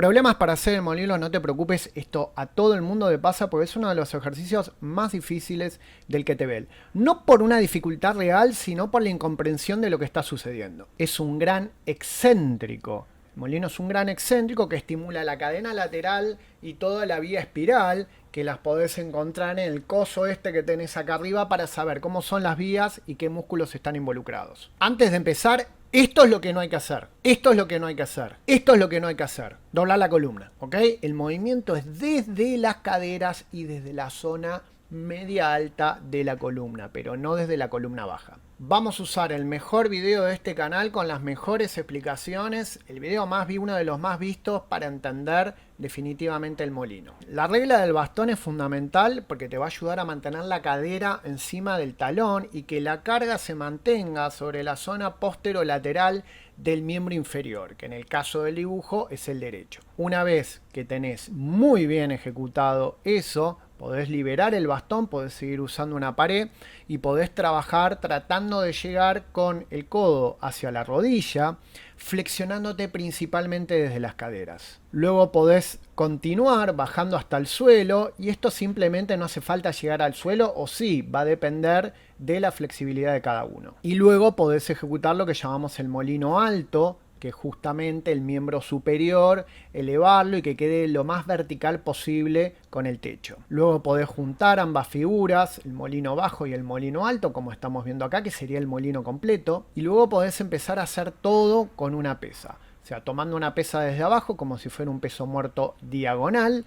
Problemas para hacer el molino, no te preocupes, esto a todo el mundo le pasa porque es uno de los ejercicios más difíciles del kettlebell. No por una dificultad real, sino por la incomprensión de lo que está sucediendo. Es un gran excéntrico. El molino es un gran excéntrico que estimula la cadena lateral y toda la vía espiral, que las podés encontrar en el coso este que tenés acá arriba para saber cómo son las vías y qué músculos están involucrados. Antes de empezar, esto es lo que no hay que hacer. Esto es lo que no hay que hacer. Esto es lo que no hay que hacer. Doblar la columna, ¿ok? El movimiento es desde las caderas y desde la zona media alta de la columna, pero no desde la columna baja. Vamos a usar el mejor video de este canal con las mejores explicaciones. El video uno de los más vistos para entender definitivamente el molino. La regla del bastón es fundamental porque te va a ayudar a mantener la cadera encima del talón y que la carga se mantenga sobre la zona posterolateral del miembro inferior, que en el caso del dibujo es el derecho. Una vez que tenés muy bien ejecutado eso, podés liberar el bastón, podés seguir usando una pared y podés trabajar tratando de llegar con el codo hacia la rodilla, flexionándote principalmente desde las caderas. Luego podés continuar bajando hasta el suelo y esto simplemente no hace falta llegar al suelo, o sí, va a depender de la flexibilidad de cada uno. Y luego podés ejecutar lo que llamamos el molino alto, que es justamente el miembro superior, elevarlo y que quede lo más vertical posible con el techo. Luego podés juntar ambas figuras, el molino bajo y el molino alto, como estamos viendo acá, que sería el molino completo. Y luego podés empezar a hacer todo con una pesa. O sea, tomando una pesa desde abajo, como si fuera un peso muerto diagonal.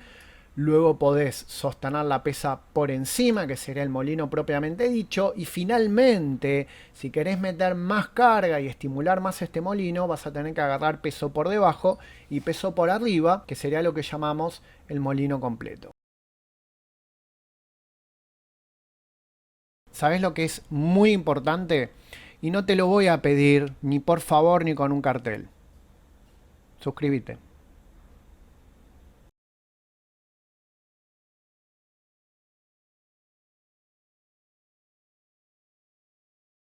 Luego podés sostener la pesa por encima, que sería el molino propiamente dicho. Y finalmente, si querés meter más carga y estimular más este molino, vas a tener que agarrar peso por debajo y peso por arriba, que sería lo que llamamos el molino completo. ¿Sabés lo que es muy importante? Y no te lo voy a pedir ni por favor ni con un cartel. Suscríbete.